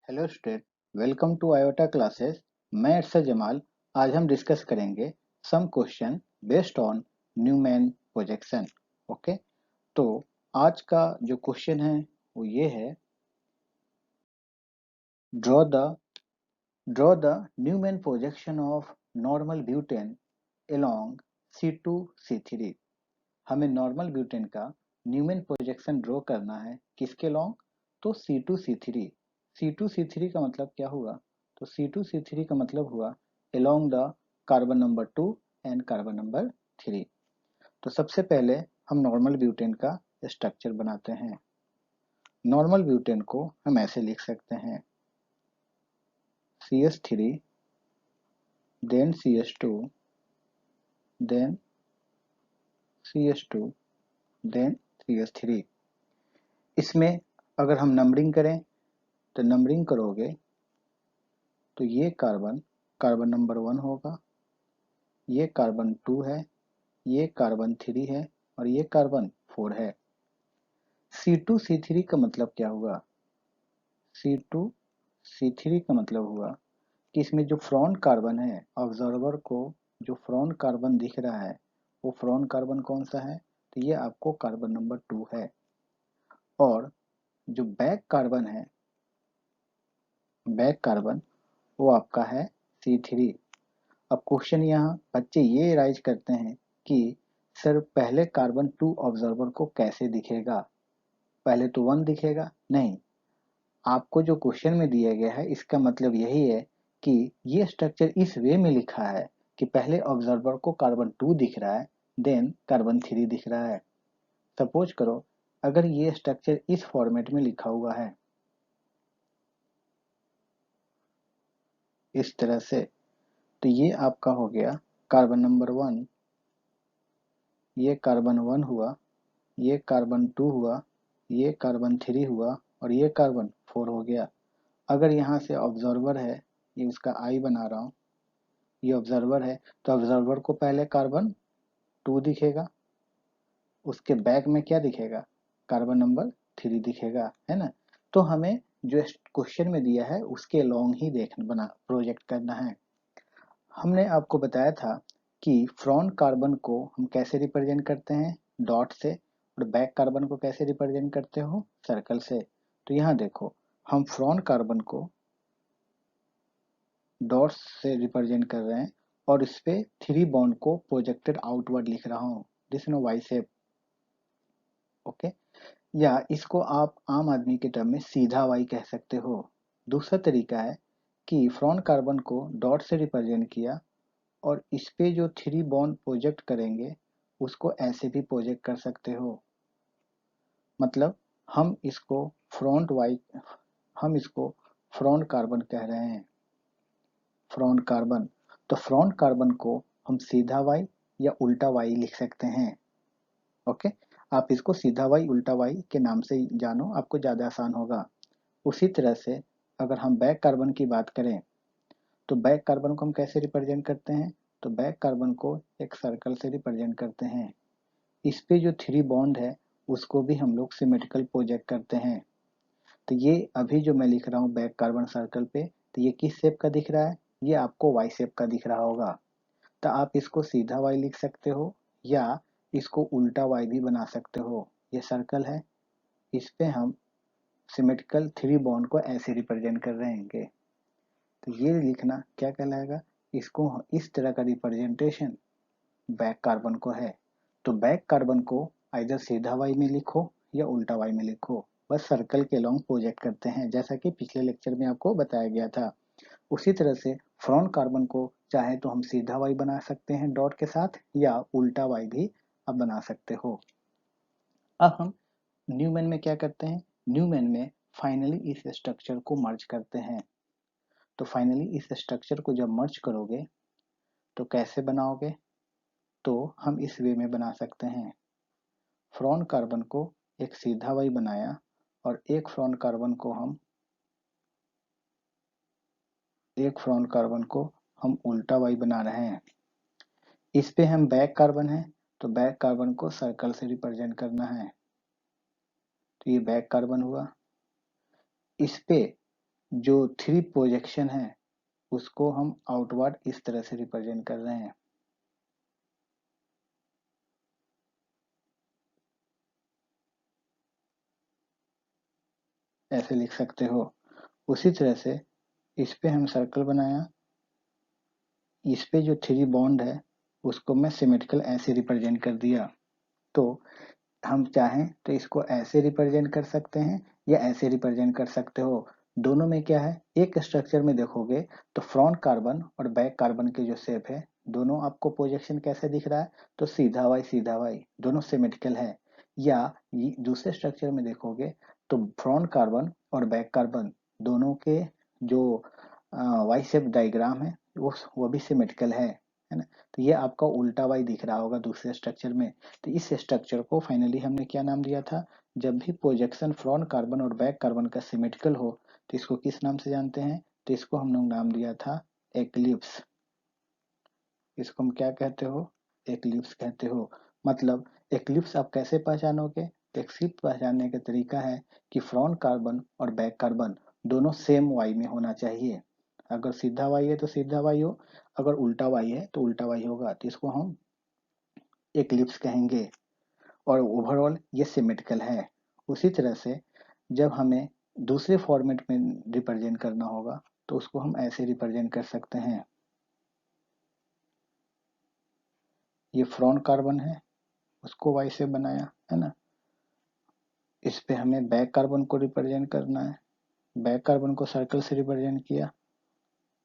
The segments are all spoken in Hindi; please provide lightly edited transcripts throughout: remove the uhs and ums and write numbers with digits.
Hello student, welcome to Iota classes. मैं अरशद जमाल। आज हम डिस्कस करेंगे some question based on Newman projection. Okay, तो आज का जो क्वेश्चन है वो ये है, draw the draw the Newman projection of normal butane along C2C3। हमें नॉर्मल ब्यूटेन का न्यूमैन प्रोजेक्शन ड्रॉ करना है, किसके लॉन्ग? तो C2C3। C2C3 का मतलब क्या हुआ? तो C2C3 का मतलब हुआ along the carbon number 2 and carbon number 3। तो सबसे पहले हम नॉर्मल ब्यूटेन का स्ट्रक्चर बनाते हैं। नॉर्मल ब्यूटेन को हम ऐसे लिख सकते हैं, CH3 then CH2 then CH2 then CH3। इसमें अगर हम नंबरिंग करें तो नंबरिंग करोगे तो ये कार्बन कार्बन नंबर 1 होगा, ये कार्बन 2 है, ये कार्बन 3 है और ये कार्बन 4 है। C2C3 का मतलब क्या हुआ? C2C3 का मतलब हुआ कि इसमें जो फ्रंट कार्बन है, ऑब्जर्वर को जो फ्रंट कार्बन दिख रहा है वो फ्रंट कार्बन कौन सा है? तो ये आपको कार्बन नंबर 2 है। और जो बैक कार्बन है, बैक कार्बन वो आपका है C3। अब क्वेश्चन यहाँ बच्चे ये राइज करते हैं कि सर पहले कार्बन 2 ऑब्जर्वर को कैसे दिखेगा? पहले तो 1 दिखेगा नहीं। आपको जो क्वेश्चन में दिया गया है इसका मतलब यही है कि ये स्ट्रक्चर इस वे में लिखा है कि पहले ऑब्जर्वर को कार्बन 2 दिख रहा है, देन कार्बन 3 दिख रहा है। सपोज करो अगर ये स्ट्रक्चर इस फॉर्मेट में लिखा हुआ है, इस तरह से, तो ये आपका हो गया कार्बन नंबर 1, ये कार्बन 1 हुआ, ये कार्बन 2 हुआ, ये कार्बन 3 हुआ और ये कार्बन 4 हो गया। अगर यहाँ से ऑब्जर्वर है, ये उसका आई बना रहा हूँ, ये ऑब्जर्वर है तो ऑब्जर्वर को पहले कार्बन 2 दिखेगा, उसके बैक में क्या दिखेगा? कार्बन नंबर 3 दिखेगा, है ना। तो हमें जो क्वेश्चन में दिया है उसके लॉन्ग ही देखना, बना प्रोजेक्ट करना है। हमने आपको बताया था कि फ्रंट कार्बन को हम कैसे रिप्रेजेंट करते हैं? डॉट से। और बैक कार्बन को कैसे रिप्रेजेंट करते हो? सर्कल से। तो यहाँ देखो, हम फ्रंट कार्बन को डॉट्स से रिप्रेजेंट कर रहे हैं और इस पे 3 बॉन्ड को प्रोजेक्टेड आउटवर्ड लिख रहा हूँ, this know why shape. Okay, या इसको आप आम आदमी के टर्म में सीधा वाई कह सकते हो। दूसरा तरीका है कि फ्रंट कार्बन को डॉट से रिप्रेजेंट किया और इस पे जो 3 बॉन्ड प्रोजेक्ट करेंगे उसको ऐसे भी प्रोजेक्ट कर सकते हो। मतलब हम इसको फ्रंट वाई, हम इसको फ्रंट कार्बन कह रहे हैं, फ्रंट कार्बन। तो फ्रंट कार्बन को हम सीधा वाई या उल्टा वाई लिख सकते हैं। ओके, आप इसको सीधा वाई उल्टा वाई के नाम से जानो, आपको ज़्यादा आसान होगा। उसी तरह से अगर हम बैक कार्बन की बात करें तो बैक कार्बन को हम कैसे रिप्रेजेंट करते हैं? तो बैक कार्बन को एक सर्कल से रिप्रेजेंट करते हैं। इस पे जो 3 बॉन्ड है उसको भी हम लोग सिमेट्रिकल प्रोजेक्ट करते हैं। तो ये अभी जो मैं लिख रहा हूँ बैक कार्बन सर्कल पे, तो ये किस शेप का दिख रहा है? ये आपको वाई शेप का दिख रहा होगा। तो आप इसको सीधा वाई लिख सकते हो या इसको उल्टा वाई भी बना सकते हो। ये सर्कल है, इस पे हम सिमेट्रिकल 3 बॉन्ड को ऐसे रिप्रेजेंट कर रहे हैं। तो ये लिखना क्या कहलाएगा? इसको इस तरह का रिप्रेजेंटेशन बैक कार्बन को है। तो बैक कार्बन को आइदर सीधा वाई में लिखो या उल्टा वाई में लिखो, बस सर्कल के लॉन्ग प्रोजेक्ट करते हैं, जैसा कि पिछले लेक्चर में आपको बताया गया था। उसी तरह से फ्रंट कार्बन को चाहे तो हम सीधा वाई बना सकते हैं डॉट के साथ, या उल्टा वाई भी आप बना सकते हो। अब हम न्यूमैन में क्या करते हैं? न्यूमैन में फाइनली इस स्ट्रक्चर को मर्ज करते हैं। तो फाइनली इस स्ट्रक्चर को जब मर्ज करोगे तो कैसे बनाओगे? तो हम इस वे में बना सकते हैं। फ्रंट कार्बन को एक सीधा वाई बनाया और एक फ्रंट कार्बन को हम उल्टा वाई बना रहे हैं। इस पे हम बैक कार्बन है तो बैक कार्बन को सर्कल से रिप्रेजेंट करना है। तो ये बैक कार्बन हुआ। इस पे जो थ्री प्रोजेक्शन है उसको हम आउटवर्ड इस तरह से रिप्रेजेंट कर रहे हैं। ऐसे लिख सकते हो। उसी तरह से इस पे हम सर्कल बनाया, इस पे जो थ्री बॉन्ड है उसको मैं सिमेट्रिकल ऐसे रिप्रेजेंट कर दिया। तो हम चाहें तो इसको ऐसे रिप्रेजेंट कर सकते हैं या ऐसे रिप्रेजेंट कर सकते हो। दोनों में क्या है, एक स्ट्रक्चर में देखोगे तो फ्रंट कार्बन और बैक कार्बन के जो शेप है दोनों आपको प्रोजेक्शन कैसे दिख रहा है, तो सीधा वाई दोनों सिमेट्रिकल है। या दूसरे स्ट्रक्चर में देखोगे तो फ्रंट कार्बन और बैक कार्बन दोनों के जो वाई शेप डायग्राम है वो भी सिमेट्रिकल है ना। तो ये आपका उल्टा वाई दिख रहा होगा दूसरे स्ट्रक्चर में। तो इस स्ट्रक्चर को फाइनली हमने क्या नाम दिया था, जब भी प्रोजेक्शन फ्रंट कार्बन और बैक कार्बन का सिमेट्रिकल हो तो इसको किस नाम से जानते हैं, तो इसको हम लोग नाम दिया था एक्लिप्स। इसको हम क्या कहते हो, एक्लिप्स कहते हो। मतलब एक्लिप्स आप कैसे पहचानोगे, एक्लिप्स पहचानने का तरीका है कि फ्रंट कार्बन और बैक कार्बन दोनों सेम वाई में होना चाहिए। अगर सीधा वाई है तो सीधा वाई हो, अगर उल्टा वाई है तो उल्टा वाई होगा, तो इसको हम एक्लिप्स कहेंगे। और ओवरऑल ये सिमेट्रिकल है। उसी तरह से जब हमें दूसरे फॉर्मेट में रिप्रेजेंट करना होगा तो उसको हम ऐसे रिप्रेजेंट कर सकते हैं। ये फ्रंट कार्बन है, उसको वाई से बनाया है ना। इस पे हमें बैक कार्बन को रिप्रेजेंट करना है, बैक कार्बन को सर्कल से रिप्रेजेंट किया।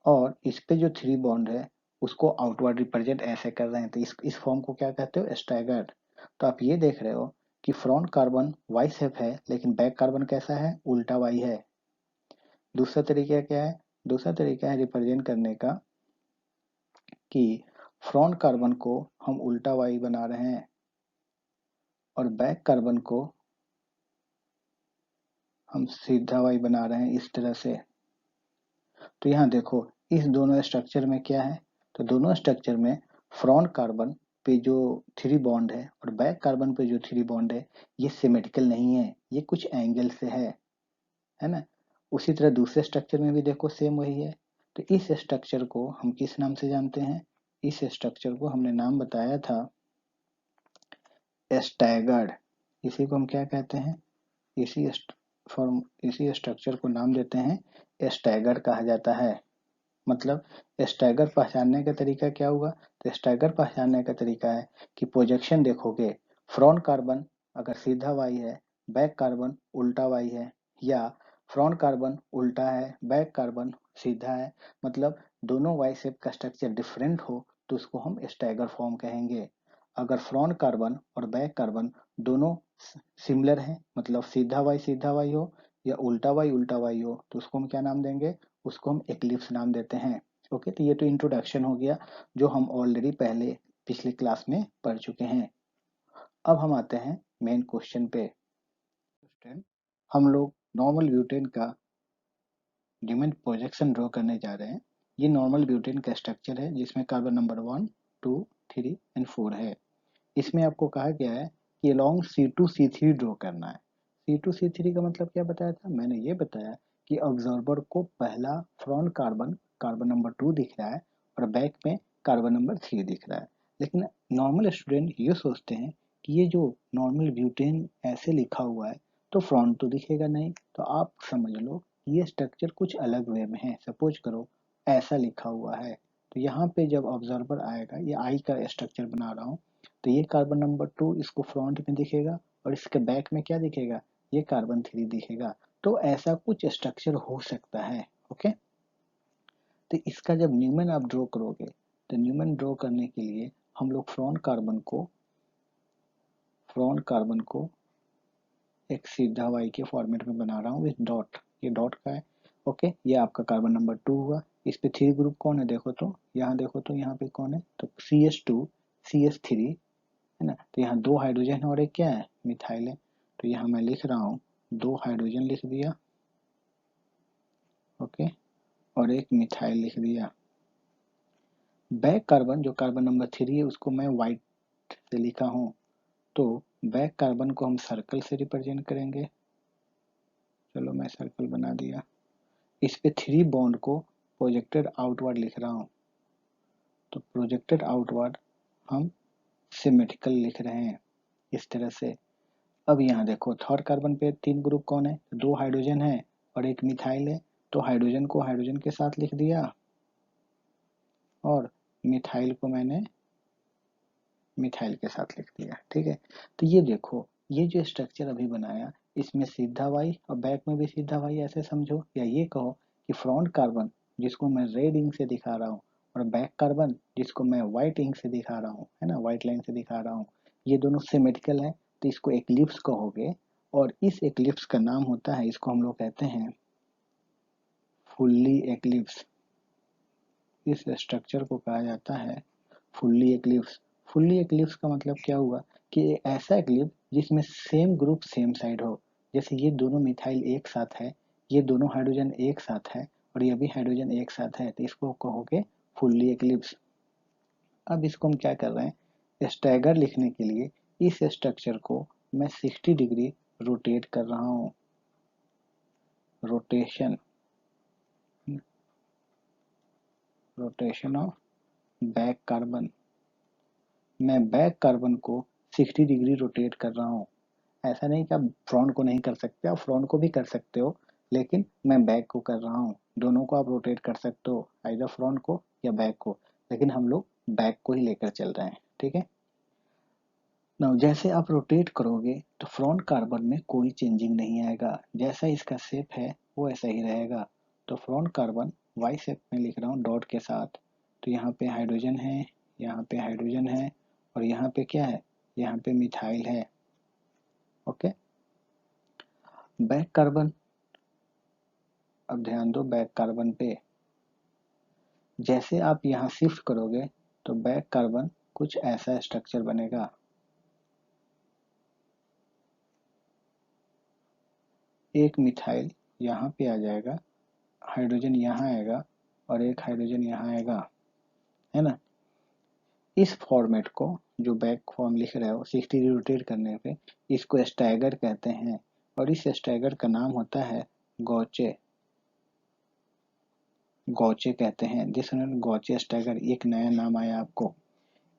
और इस पे जो थ्री बॉन्ड है उसको आउटवर्ड रिप्रेजेंट ऐसे कर रहे हैं, तो इस फॉर्म को क्या कहते हो, स्टैगर्ड। तो आप ये देख रहे हो कि फ्रंट कार्बन वाई शेप है लेकिन बैक कार्बन कैसा है, उल्टा वाई है। दूसरा तरीका क्या है, दूसरा तरीका है रिप्रेजेंट करने का कि फ्रंट कार्बन को हम उल्टा वाई बना रहे हैं और बैक कार्बन को हम सीधा वाई बना रहे हैं इस तरह से। तो यहाँ देखो इस दोनों स्ट्रक्चर में क्या है, तो दोनों स्ट्रक्चर में फ्रंट कार्बन पे जो थ्री बॉन्ड है और बैक कार्बन पे जो थ्री बॉन्ड है ये सिमेट्रिकल नहीं है, ये कुछ एंगल से है ना। उसी तरह दूसरे स्ट्रक्चर में भी देखो सेम वही है। तो इस स्ट्रक्चर को हम किस नाम से जानते हैं, इस स्ट्रक्चर को हमने नाम बताया था स्टैगर्ड। इसी को हम क्या कहते हैं, इसी फॉर्म इसी स्ट्रक्चर को नाम देते हैं स्टैगर्ड कहा जाता है। मतलब स्टैगर पहचानने का तरीका क्या हुआ, तो स्टैगर पहचानने का तरीका है कि प्रोजेक्शन देखोगे फ्रंट कार्बन अगर सीधा वाई है, बैक कार्बन उल्टा वाई है, या फ्रंट कार्बन उल्टा है बैक कार्बन सीधा है, मतलब दोनों वाई शेप का स्ट्रक्चर डिफरेंट हो तो उसको हम स्टैगर फॉर्म कहेंगे। अगर फ्रंट कार्बन और बैक कार्बन दोनों सिमिलर हैं, मतलब सीधा वाई हो या उल्टा वाई हो, तो उसको हम क्या नाम देंगे, उसको हम एक्लिप्स नाम देते हैं। ओके, तो ये तो इंट्रोडक्शन हो गया जो हम ऑलरेडी पहले पिछले क्लास में पढ़ चुके हैं। अब हम आते हैं मेन क्वेश्चन पे। हम लोग नॉर्मल ब्यूटेन का न्यूमन प्रोजेक्शन ड्रॉ करने जा रहे हैं। ये नॉर्मल ब्यूटेन का स्ट्रक्चर है जिसमें कार्बन नंबर 1, 2, 3 एंड 4 है। इसमें आपको कहा गया है कि अलॉन्ग C2C3 ड्रॉ करना है। C2C3 का मतलब क्या बताया था, मैंने ये बताया कि ऑब्जर्वर को पहला फ्रंट कार्बन कार्बन नंबर 2 दिख रहा है और बैक में कार्बन नंबर 3 दिख रहा है। लेकिन नॉर्मल स्टूडेंट ये सोचते हैं कि ये जो नॉर्मल ब्यूटेन ऐसे लिखा हुआ है तो फ्रंट तो दिखेगा नहीं, तो आप समझ लो ये स्ट्रक्चर कुछ अलग वे में है। सपोज करो ऐसा लिखा हुआ है, तो यहाँ पे जब ऑब्जर्वर आएगा, ये आई का स्ट्रक्चर बना रहा हूँ, तो ये कार्बन नंबर 2 इसको फ्रंट में दिखेगा और इसके बैक में क्या दिखेगा, ये कार्बन 3 दिखेगा। तो ऐसा कुछ स्ट्रक्चर हो सकता है। ओके, तो इसका जब न्यूमन आप ड्रॉ करोगे तो न्यूमन ड्रॉ करने के लिए हम लोग फ्रंट कार्बन को एक सीधा वाई के फॉर्मेट में बना रहा हूँ विथ डॉट, ये डॉट का है। ओके, ये आपका कार्बन नंबर 2 हुआ। इस पे थ्री ग्रुप कौन है, देखो तो यहाँ देखो तो यहाँ पे कौन है, तो CH2 CH3 है ना। तो यहाँ दो हाइड्रोजन और एक क्या है, मिथाइल है। तो यहाँ मैं लिख रहा हूँ दो हाइड्रोजन लिख दिया, ओके, और एक मिथाइल लिख दिया। बैक कार्बन जो कार्बन नंबर 3 है उसको मैं वाइट से लिखा हूँ, तो बैक कार्बन को हम सर्कल से रिप्रेजेंट करेंगे। चलो मैं सर्कल बना दिया। इस पे 3 बॉन्ड को प्रोजेक्टेड आउटवर्ड लिख रहा हूँ, तो प्रोजेक्टेड आउटवर्ड हम सिमेट्रिकल लिख रहे हैं इस तरह से। अब यहाँ देखो थर्ड कार्बन पे 3 ग्रुप कौन है, 2 हाइड्रोजन है और 1 मिथाइल है, तो हाइड्रोजन को हाइड्रोजन के साथ लिख दिया और मिथाइल को मैंने मिथाइल के साथ लिख दिया। ठीक है, तो ये देखो ये जो स्ट्रक्चर अभी बनाया इसमें सीधा वाई और बैक में भी सीधा वाई, ऐसे समझो, या ये कहो कि फ्रंट कार्बन जिसको मैं रेड इंक से दिखा रहा हूँ और बैक कार्बन जिसको मैं व्हाइट इंक से दिखा रहा हूँ, है ना, व्हाइट लाइन से दिखा रहा हूँ, ये दोनों सिमेट्रिकल है, तो इसको एक्लिप्स कहोगे और इस एक्लिप्स का नाम होता है, इसको हम लोग कहते हैं फुल्ली एक्लिप्स। इस स्ट्रक्चर को कहा जाता है फुल्ली एक्लिप्स। फुल्ली एक्लिप्स का मतलब क्या हुआ कि ऐसा एक्लिप्स जिसमें सेम ग्रुप सेम साइड हो, जैसे ये दोनों मिथाइल एक साथ है, ये दोनों हाइड्रोजन एक साथ है और ये भी हाइड्रोजन एक साथ है, तो इसको कहोगे फुल्ली एक्लिप्स। अब इसको हम क्या कर रहे हैं, स्टैगर लिखने के लिए इस स्ट्रक्चर को मैं 60 डिग्री रोटेट कर रहा हूँ, rotation, rotation of back carbon. मैं बैक कार्बन को 60 डिग्री रोटेट कर रहा हूँ। ऐसा नहीं कि आप फ्रंट को नहीं कर सकते, आप फ्रंट को भी कर सकते हो, लेकिन मैं बैक को कर रहा हूँ। दोनों को आप रोटेट कर सकते हो, आइदर फ्रंट को या बैक को, लेकिन हम लोग बैक को ही लेकर चल रहे हैं। ठीक है, नाउ जैसे आप रोटेट करोगे तो फ्रंट कार्बन में कोई चेंजिंग नहीं आएगा, जैसा इसका शेप है वो ऐसा ही रहेगा। तो फ्रंट कार्बन वाई शेप में लिख रहा हूँ डॉट के साथ, तो यहाँ पे हाइड्रोजन है, यहाँ पे हाइड्रोजन है और यहाँ पे क्या है, यहाँ पे मिथाइल है। ओके, बैक कार्बन, अब ध्यान दो बैक कार्बन पे, जैसे आप यहाँ शिफ्ट करोगे तो बैक कार्बन कुछ ऐसा स्ट्रक्चर बनेगा। एक मिथाइल यहाँ पे आ जाएगा, हाइड्रोजन यहाँ आएगा और एक हाइड्रोजन यहाँ आएगा, है ना। इस फॉर्मेट को जो बैक फॉर्म लिख रहे हो 60 रोटेट करने पे, इसको स्टैगर कहते हैं और इस स्टैगर का नाम होता है गौचे, गौचे कहते हैं। दिस गौचे स्टैगर, एक नया नाम आया आपको।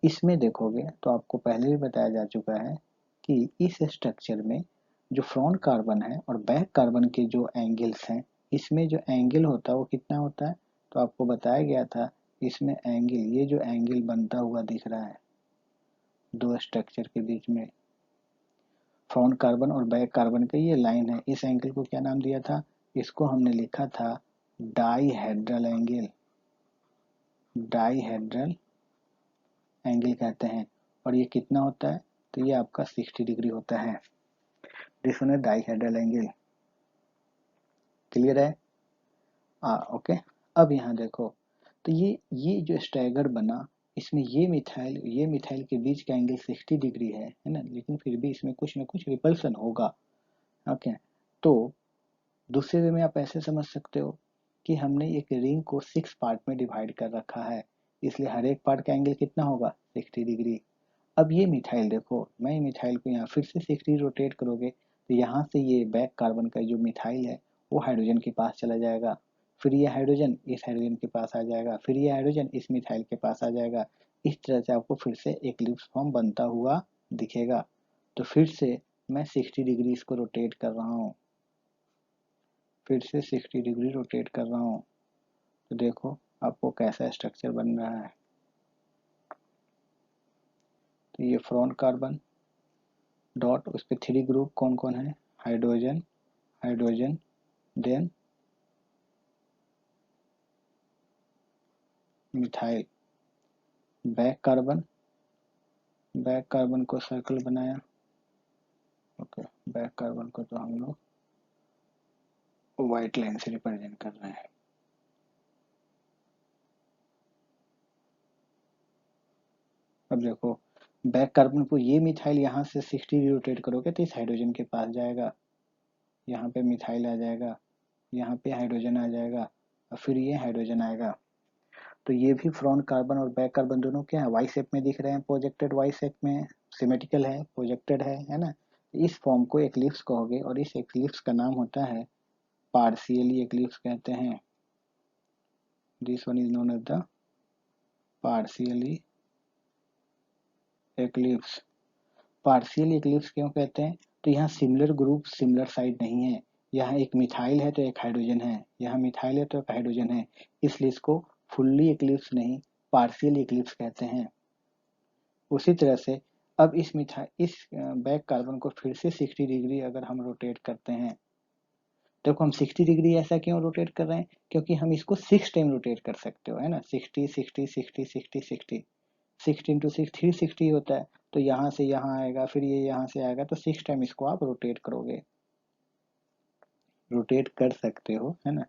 इसमें देखोगे तो आपको पहले भी बताया जा चुका है कि इस स्ट्रक्चर में जो फ्रंट कार्बन है और बैक कार्बन के जो एंगल्स हैं, इसमें जो एंगल होता है वो कितना होता है, तो आपको बताया गया था इसमें एंगल, ये जो एंगल बनता हुआ दिख रहा है दो स्ट्रक्चर के बीच में, फ्रंट कार्बन और बैक कार्बन का ये लाइन है, इस एंगल को क्या नाम दिया था, इसको हमने लिखा था डाईहेड्रल एंगल, डाईहेड्रल एंगल कहते हैं। और ये कितना होता है, तो ये आपका 60 डिग्री होता है, दिस वन है डाईहेड्रल एंगल। क्लियर है, ओके। अब यहाँ देखो, तो ये जो स्टैगर बना, इसमें ये मिथाइल के बीच का एंगल 60 डिग्री है ना, लेकिन फिर भी इसमें कुछ ना कुछ रिपल्सन होगा। ओके, तो दूसरे वे में आप ऐसे समझ सकते हो कि हमने एक रिंग को 6 पार्ट में डिवाइड कर रखा है, इसलिए हर एक पार्ट का एंगल कितना होगा, 60 डिग्री। अब ये मिथाइल देखो, मैं मिथाइल को यहाँ फिर से 60 रोटेट करोगे तो यहाँ से ये बैक कार्बन का जो मिथाइल है वो हाइड्रोजन के पास चला जाएगा, फिर ये हाइड्रोजन इस हाइड्रोजन के पास आ जाएगा, फिर ये हाइड्रोजन इस मिथाइल के पास आ जाएगा। इस तरह से आपको फिर से एक एक्लिप्स फॉर्म बनता हुआ दिखेगा। तो फिर से मैं 60 डिग्री इसको रोटेट कर रहा हूँ, फिर से 60 डिग्री रोटेट कर रहा हूँ, तो देखो आपको कैसा स्ट्रक्चर बन रहा है। तो ये फ्रंट कार्बन डॉट, उस पर 3 ग्रुप कौन कौन है, hydrogen, hydrogen, then methyl. Back carbon, back carbon को सर्कल बनाया। ओके, बैक कार्बन को तो हम लोग व्हाइट लाइन से रिप्रेजेंट कर रहे हैं। अब देखो बैक कार्बन को, ये मिथाइल यहाँ से 60 रोटेट करोगे तो इस हाइड्रोजन के पास जाएगा, यहाँ पे मिथाइल आ जाएगा, यहाँ पे हाइड्रोजन आ जाएगा और फिर ये हाइड्रोजन आएगा। तो ये भी फ्रंट कार्बन और बैक कार्बन दोनों क्या है, वाई शेप में दिख रहे हैं, प्रोजेक्टेड वाई शेप में, सिमेट्रिकल है, प्रोजेक्टेड है ना। इस फॉर्म को एक्लिप्स कहोगे और इस एक्लिप्स का नाम होता है पार्शियली एक्लिप्स कहते हैं। This one is known as the partially eclipse. Partial eclipse क्यों कहते हैं? तो यहाँ सिमिलर ग्रुप सिमिलर साइड नहीं है। यहाँ एक मिथाइल है तो एक हाइड्रोजन है, यहाँ मिथाइल है तो एक हाइड्रोजन है, इसलिए इसको फुल्ली एक्लिप्स नहीं पार्शियल एक्लिप्स कहते हैं। उसी तरह से अब इस बैक कार्बन को फिर से 60 डिग्री अगर हम रोटेट करते हैं, देखो हम 60 डिग्री ऐसा क्यों रोटेट कर रहे हैं? क्योंकि हम इसको 6 टाइम रोटेट कर सकते हो, है ना। 60 60 60 60 60 60 इंटू 6 360 होता है, तो यहाँ से यहाँ आएगा, फिर ये यहाँ से आएगा, तो 6 टाइम इसको आप रोटेट करोगे, रोटेट कर सकते हो, है ना।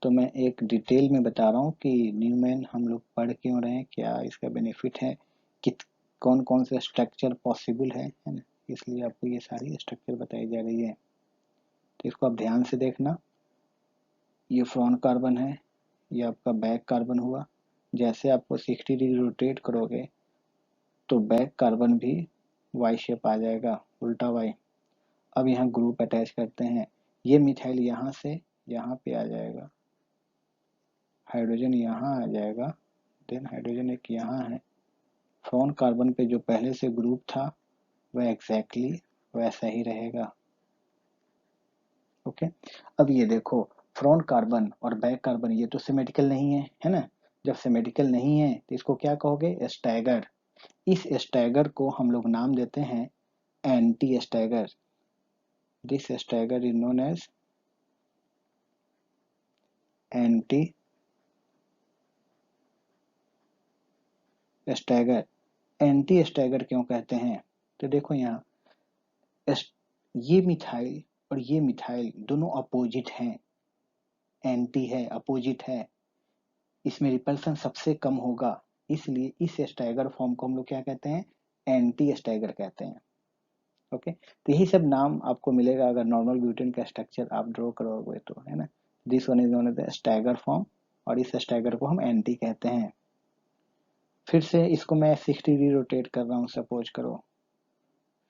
तो मैं एक डिटेल में बता रहा हूँ कि न्यूमैन हम लोग पढ़ क्यों रहे हैं, क्या इसका बेनिफिट है, कित कौन कौन से स्ट्रक्चर पॉसिबल है ना, इसलिए आपको ये सारी स्ट्रक्चर बताई जा रही है। तो इसको आप ध्यान से देखना। ये फ्रंट कार्बन है, ये आपका बैक कार्बन हुआ। जैसे आपको 60 डिग्री रोटेट करोगे तो बैक कार्बन भी वाई शेप आ जाएगा, उल्टा वाई। अब यहाँ ग्रुप अटैच करते हैं, ये मिथाइल यहाँ से यहाँ पे आ जाएगा, हाइड्रोजन यहाँ आ जाएगा, देन हाइड्रोजन एक यहाँ है। फ्रंट कार्बन पे जो पहले से ग्रुप था वह एग्जैक्टली वैसा ही रहेगा। ओके। अब ये देखो फ्रंट कार्बन और बैक कार्बन ये तो सिमेट्रिकल नहीं है ना। जब सिमेट्रिकल नहीं है तो इसको क्या कहोगे? स्टैगर। इस स्टैगर को हम लोग नाम देते हैं anti stagger. This stagger is known as anti stagger. Anti stagger क्यों कहते हैं? तो देखो यहाँ ये मिथाइल और ये मिथाइल दोनों अपोजिट हैं, एंटी है, अपोजिट है, इसमें रिपल्सन सबसे कम होगा, इसलिए इस स्टैगर फॉर्म को हम लोग क्या कहते हैं? एंटी स्टैगर कहते हैं। ओके। तो यही सब नाम आपको मिलेगा अगर नॉर्मल ब्यूटेन का स्ट्रक्चर आप ड्रॉ करोगे तो, है ना। This one is known as the stagger form और इस स्टैगर को हम एंटी कहते हैं। फिर से इसको मैं 60 डिग्री रोटेट कर रहा हूँ, सपोज करो।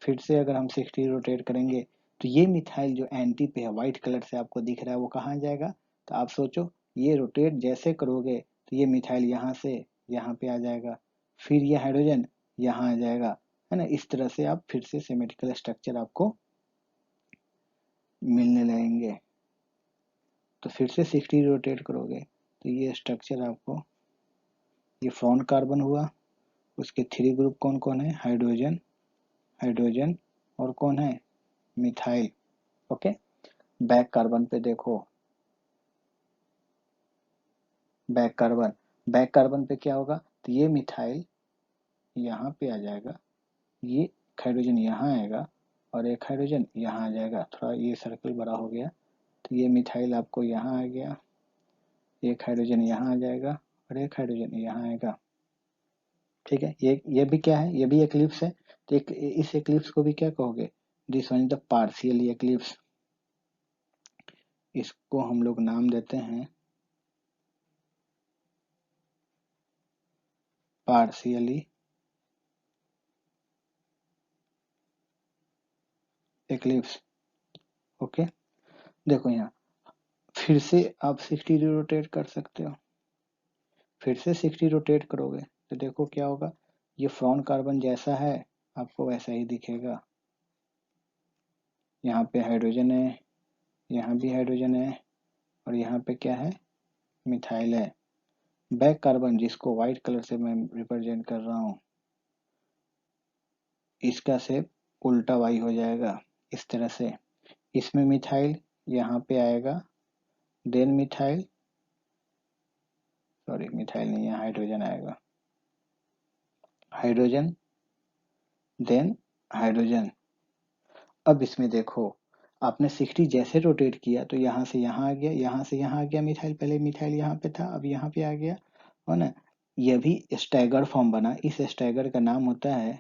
फिर से अगर हम 60 रोटेट करेंगे तो ये मिथाइल जो एंटी पे है, व्हाइट कलर से आपको दिख रहा है, वो कहाँ जाएगा? तो आप सोचो, ये रोटेट जैसे करोगे तो ये मिथाइल यहाँ से यहाँ पे आ जाएगा, फिर ये हाइड्रोजन यहाँ आ जाएगा, है ना। इस तरह से आप फिर से सिमेट्रिकल स्ट्रक्चर आपको मिलने लगेंगे। तो फिर से 60 रोटेट करोगे तो ये स्ट्रक्चर आपको, ये फ्रंट कार्बन हुआ, उसके 3 ग्रुप कौन कौन है? हाइड्रोजन, हाइड्रोजन और कौन है? मिथाइल। ओके। बैक कार्बन पे देखो, बैक कार्बन, बैक कार्बन पे क्या होगा? तो ये मिथाइल यहाँ पे आ जाएगा, ये हाइड्रोजन यहाँ आएगा और एक हाइड्रोजन यहाँ आ जाएगा, थोड़ा ये सर्कल बड़ा हो गया, तो ये मिथाइल आपको यहाँ आ गया, एक हाइड्रोजन यहाँ आ जाएगा और एक हाइड्रोजन यहाँ आएगा। ठीक है। ये भी क्या है? ये भी एक्लिप्स है। तो इस एक्लिप्स को भी क्या कहोगे? This one is the partial eclipse. इसको हम लोग नाम देते हैं पार्शियली एक्लिप्स। ओके। देखो यहाँ फिर से आप 60 रोटेट कर सकते हो, फिर से 60 रोटेट करोगे तो देखो क्या होगा, ये फ्रंट कार्बन जैसा है आपको वैसा ही दिखेगा। यहाँ पे हाइड्रोजन है, यहाँ भी हाइड्रोजन है और यहाँ पे क्या है? मिथाइल है। बैक कार्बन जिसको व्हाइट कलर से मैं रिप्रेजेंट कर रहा हूँ, इसका शेप उल्टा वाई हो जाएगा इस तरह से। इसमें मिथाइल यहाँ पे आएगा, देन मिथाइल, सॉरी मिथाइल नहीं, यहाँ हाइड्रोजन आएगा, हाइड्रोजन देन हाइड्रोजन। अब इसमें देखो आपने 60 जैसे रोटेट किया तो यहाँ से यहाँ आ गया, यहाँ से यहाँ आ गया मिथाइल, पहले मिथाइल यहाँ पे था अब यहाँ पे आ गया, हो ना। यह भी स्टैगर फॉर्म बना। इस स्टैगर का नाम होता है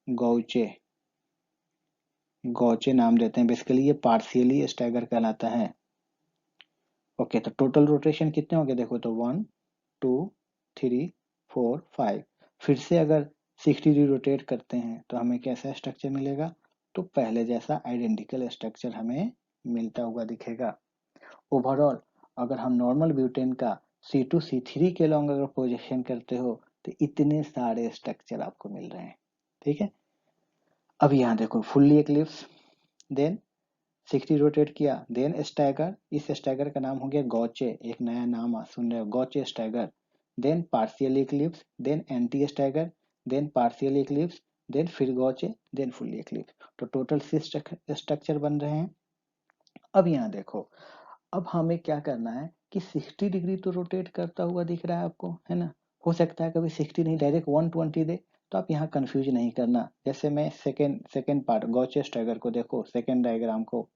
गौचे। गौचे नाम देते हैं, बेसिकली ये पार्शियली स्टैगर कहलाता है। ओके। तो टोटल रोटेशन कितने हो गए? देखो तो 1 2 3 4 5। फिर से अगर 60 डिग्री रोटेट करते हैं तो हमें कैसा स्ट्रक्चर मिलेगा? तो पहले जैसा आइडेंटिकल स्ट्रक्चर हमें मिलता हुआ दिखेगा। ओवरऑल अगर हम नॉर्मल ब्यूटेन का C2C3 के लॉन्ग अगर प्रोजेक्शन करते हो तो इतने सारे स्ट्रक्चर आपको मिल रहे हैं। ठीक है, अब यहाँ देखो फुल्ली एक्लिप्स, देन 60 रोटेट किया, देन स्टैगर, इस स्टैगर का नाम हो गया गॉचे, एक नया नाम सुन रहे हो, gauche stagger, then partial eclipse, then anti stagger, then partial eclipse, then फिर गॉचे, देन फुल्ली इक्लिप्स। तो टोटल 6 स्ट्रक्चर बन रहे हैं। अब यहाँ देखो, अब हमें क्या करना है कि 60 डिग्री तो रोटेट करता हुआ दिख रहा है आपको, है ना। हो सकता है कभी 60 नहीं डायरेक्ट 120 दे, तो आप यहाँ कंफ्यूज नहीं करना। जैसे मैं सेकेंड पार्ट गॉचे स्टैगर को देखो, सेकेंड डायग्राम को,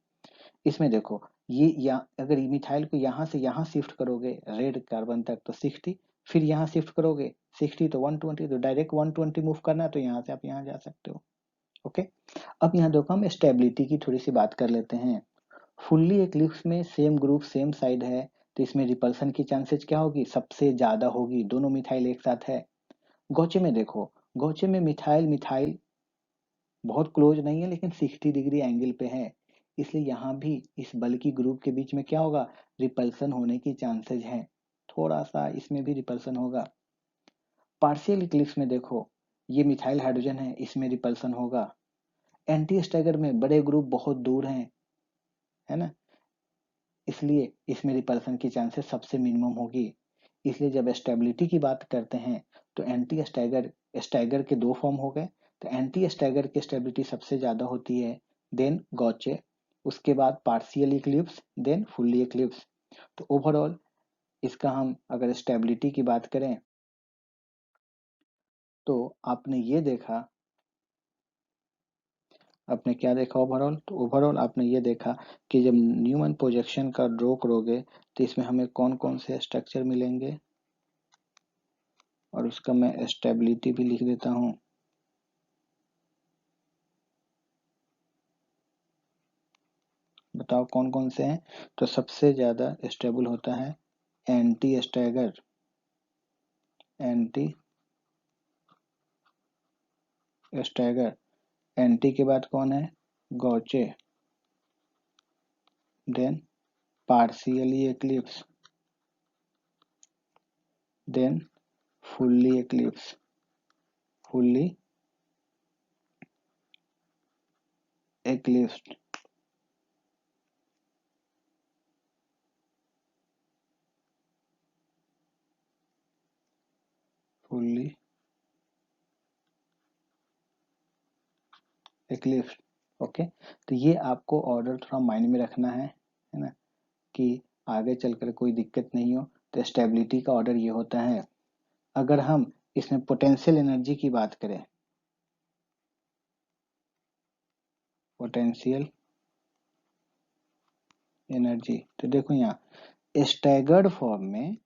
इसमें देखो ये अगर मिथाइल को यहाँ से यहाँ शिफ्ट करोगे रेड कार्बन तक तो 60, फिर यहाँ शिफ्ट करोगे 60 तो 120, तो डायरेक्ट 120 मूव करना है तो यहाँ से आप यहाँ जा सकते हो। ओके, अब यहाँ देखो हम स्टेबिलिटी की थोड़ी सी बात कर लेते हैं। फुल्ली एक्लिप्स में सेम ग्रुप सेम साइड है, तो इसमें रिपल्सन की चांसेस क्या होगी, सबसे ज्यादा होगी, दोनों मिथाइल एक साथ है। गोचे में देखो, गोचे में मिथाइल मिथाइल बहुत क्लोज नहीं है लेकिन 60 डिग्री एंगल पे है, इसलिए यहाँ भी इस बल्कि ग्रुप के बीच में क्या होगा, रिपल्सन होने की चांसेस है, थोड़ा सा इसमें भी रिपल्सन होगा। पार्शियल इक्लिप्स में देखो, ये मिथाइल हाइड्रोजन है, इसमें रिपल्सन होगा। एंटी स्टैगर में बड़े ग्रुप बहुत दूर हैं, है ना, इसलिए इसमें रिपल्सन की चांसेस सबसे मिनिमम होगी। इसलिए जब स्टेबिलिटी की बात करते हैं तो एंटी स्टैगर, स्टैगर के दो फॉर्म हो गए, तो एंटी स्टैगर की स्टेबिलिटी सबसे ज्यादा होती है, देन गॉचे, उसके बाद partial eclipse, then fully eclipse. तो ओवरऑल इसका हम अगर स्टेबिलिटी की बात करें तो आपने ये देखा, आपने क्या देखा ओवरऑल, तो ओवरऑल आपने ये देखा कि जब न्यूमैन प्रोजेक्शन का ड्रॉ करोगे तो इसमें हमें कौन कौन से स्ट्रक्चर मिलेंगे, और उसका मैं स्टेबिलिटी भी लिख देता हूँ। बताओ कौन कौन से हैं, तो सबसे ज्यादा स्टेबल होता है anti stagger, anti stagger, anti के बाद कौन है, gauche, then partially eclipse, then fully eclipse, fully eclipse, fully eclipse. Okay, तो ये आपको ऑर्डर थोड़ा माइंड में रखना है ना, कि आगे चलकर कोई दिक्कत नहीं हो। तो स्टेबिलिटी का ऑर्डर ये होता है। अगर हम इसमें पोटेंशियल एनर्जी की बात करें, पोटेंशियल एनर्जी, तो देखो यहाँ स्टैगर्ड फॉर्म में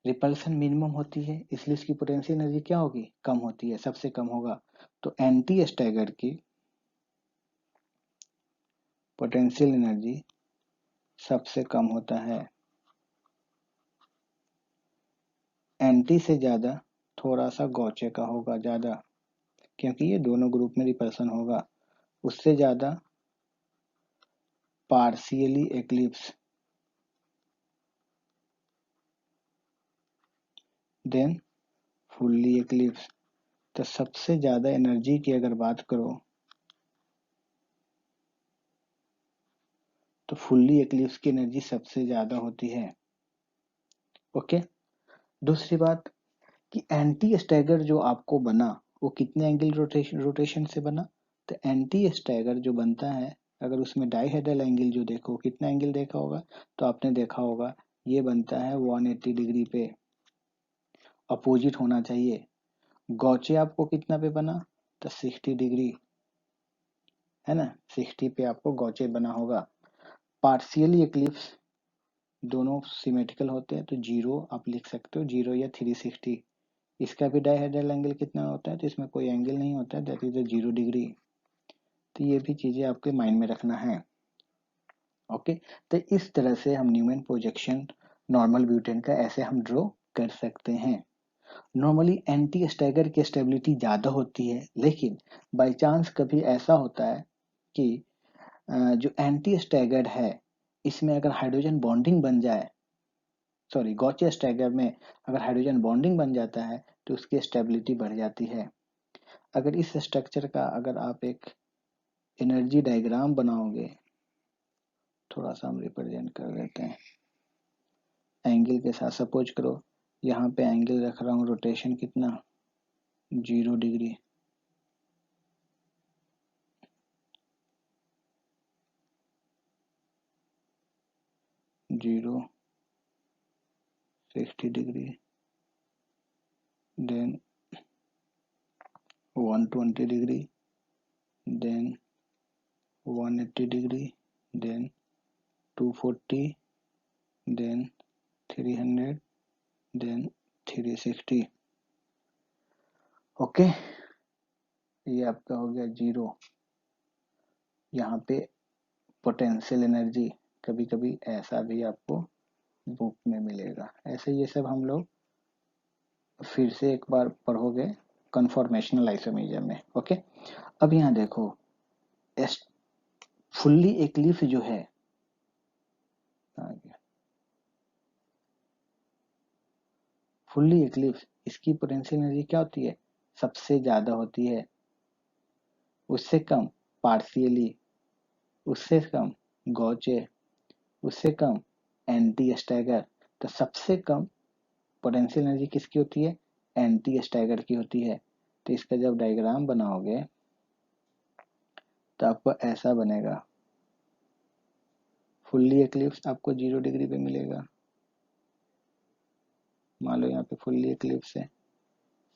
रिपल्सन मिनिमम होती है, इसलिए इसकी पोटेंशियल एनर्जी क्या होगी, कम होती है, सबसे कम होगा। तो एंटी स्टैगर्ड की पोटेंशियल एनर्जी सबसे कम होता है। एंटी से ज्यादा थोड़ा सा गॉचे का होगा ज्यादा, क्योंकि ये दोनों ग्रुप में रिपल्सन होगा। उससे ज्यादा partially eclipse, then fully eclipse. तो सबसे ज्यादा एनर्जी की अगर बात करो तो फुल्ली एक्लिप्स की एनर्जी सबसे ज्यादा होती है। ओके, दूसरी बात कि एंटी स्टैगर जो आपको बना वो कितने एंगल रोटेशन से बना, तो एंटी स्टैगर जो बनता है, अगर उसमें डाइहेड्रल एंगल जो देखो, कितना एंगल देखा होगा, तो आपने देखा होगा ये बनता है 180 डिग्री पे, अपोजिट होना चाहिए। गॉचे आपको कितना पे बना, तो 60 डिग्री, है ना, 60 पे आपको गॉचे बना होगा। पार्शियली एक्लिप्स दोनों सिमेट्रिकल होते हैं, तो जीरो आप लिख सकते हो, जीरो या 360। इसका भी डाइहेड्रल एंगल कितना होता है, तो इसमें कोई एंगल नहीं होता है, दैट इज 0 डिग्री। तो ये भी चीजें आपके माइंड में रखना है। ओके, तो इस तरह से हम न्यूमैन प्रोजेक्शन नॉर्मल ब्यूटेन का ऐसे हम ड्रॉ कर सकते हैं। नॉर्मली एंटी स्टैगर की स्टेबिलिटी ज्यादा होती है, लेकिन बाय चांस कभी ऐसा होता है कि जो एंटी स्टैगर्ड है इसमें अगर हाइड्रोजन बॉन्डिंग बन जाए, सॉरी गॉचे स्टैगर में अगर हाइड्रोजन बॉन्डिंग बन जाता है तो उसकी स्टेबिलिटी बढ़ जाती है। अगर इस स्ट्रक्चर का अगर आप एक एनर्जी डायग्राम बनाओगे, थोड़ा सा हम रिप्रेजेंट कर लेते हैं एंगल के साथ। सपोज करो यहाँ पे एंगल रख रहा हूँ, रोटेशन कितना 0 degree, zero 60 degree, then 120 degree, then 180 degree, then 240, then 300, then 360। Okay, ये आपका हो गया 0। यहाँ पे पोटेंशियल एनर्जी कभी कभी ऐसा भी आपको बुक में मिलेगा। ऐसे ये सब हम लोग फिर से एक बार पढ़ोगे कन्फॉर्मेशनल आइसोमेरिज्म में। ओके, अब यहाँ देखो फुल्ली एक्लिप्स जो है, फुल्ली एक्लिप्स इसकी पोटेंशियल एनर्जी क्या होती है, सबसे ज्यादा होती है। उससे कम पार्शियली, उससे कम गॉचे, उससे कम एंटी स्टैगर। तो सबसे कम पोटेंशियल एनर्जी किसकी होती है, एंटी स्टैगर की होती है। तो इसका जब डायग्राम बनाओगे तो आपको ऐसा बनेगा। फुल्ली एक्लिप्स आपको 0 डिग्री पे मिलेगा। मान लो यहाँ पे फुल्ली एक्लिप्स है,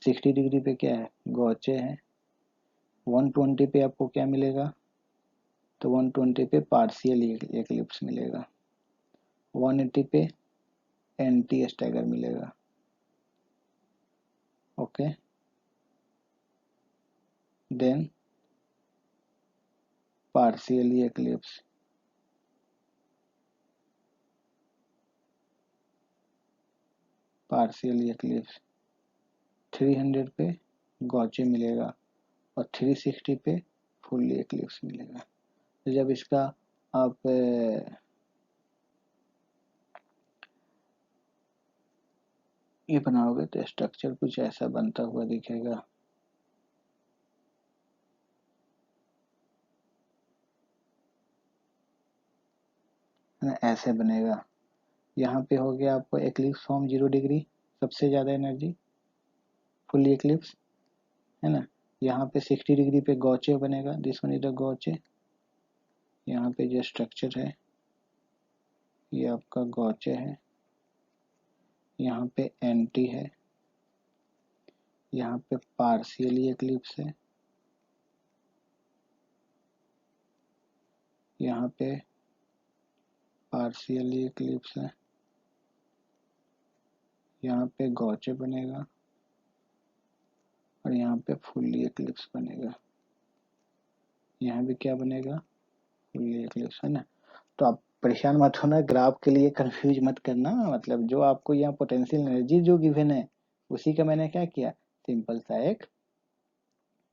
60 डिग्री पे क्या है, गॉचे है। 120 पे आपको क्या मिलेगा, तो 120 पे पार्शियल एक्लिप्स मिलेगा। 180 पे एंटी स्टैगर मिलेगा। Okay, then partially eclipse, partially eclipse 300 पे गॉचे मिलेगा और 360 पे फुल्ली एक्लिप्स मिलेगा। तो जब इसका आप ये बनाओगे तो स्ट्रक्चर कुछ ऐसा बनता हुआ दिखेगा। ऐसे बनेगा। यहाँ पे हो गया आपको एक्लिप्स फॉर्म 0 डिग्री, सबसे ज्यादा एनर्जी फुल्ली एक्लिप्स, है ना। यहाँ पे 60 डिग्री पे गॉचे बनेगा, दिस वन इज द गॉचे। यहाँ पे जो स्ट्रक्चर है ये आपका गॉचे है। यहाँ पे एंटी है, यहाँ पे पार्शियली एक्लिप्स है, यहाँ पे पार्शियली एक्लिप्स है, यहाँ पे गॉचे बनेगा और यहाँ पे फुल्ली एक्लिप्स बनेगा। यहाँ भी क्या बनेगा, फुल्ली एक्लिप्स, है ना। तो आप परेशान मत होना, ग्राफ के लिए कंफ्यूज मत करना। मतलब जो आपको यहाँ पोटेंशियल एनर्जी जो गिवन है उसी का मैंने क्या किया, सिंपल सा एक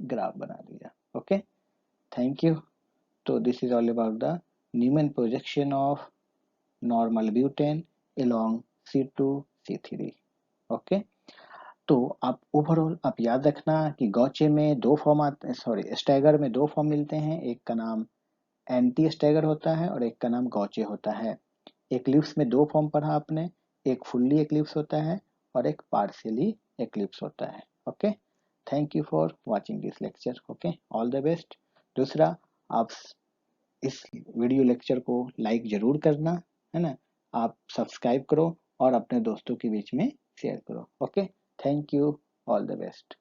ग्राफ बना दिया। Okay, thank you. तो this is all about the Newman projection of normal butane along C2C3। Okay, तो आप ओवरऑल आप याद रखना कि गॉचे में दो फॉर्म आते हैं, सॉरी स्टैगर में दो फॉर्म मिलते हैं, एक का नाम एंटी स्टैगर होता है और एक का नाम गॉचे होता है। एक्लिप्स में दो फॉर्म पढ़ा आपने, एक फुल्ली एक्लिप्स होता है और एक पार्शियली एक्लिप्स होता है। Okay, thank you for watching this lecture. Okay, all the best. दूसरा, आप इस वीडियो लेक्चर को लाइक जरूर करना, है ना। आप सब्सक्राइब करो और अपने दोस्तों के बीच में शेयर करो। Okay, thank you, all the best.